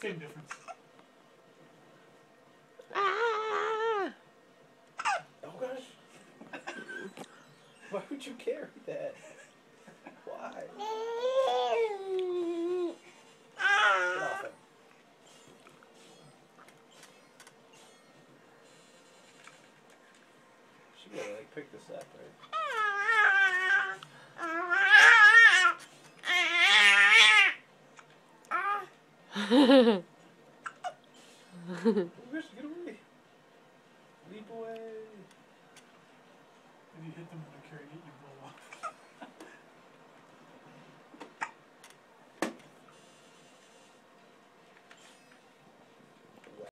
Same difference. Ah! Oh gosh. Why would you carry that? Why? Get off it. She gotta like pick this up, right? Oh gosh, get away. Leap away. If you hit them when they're carrying it, you blow off.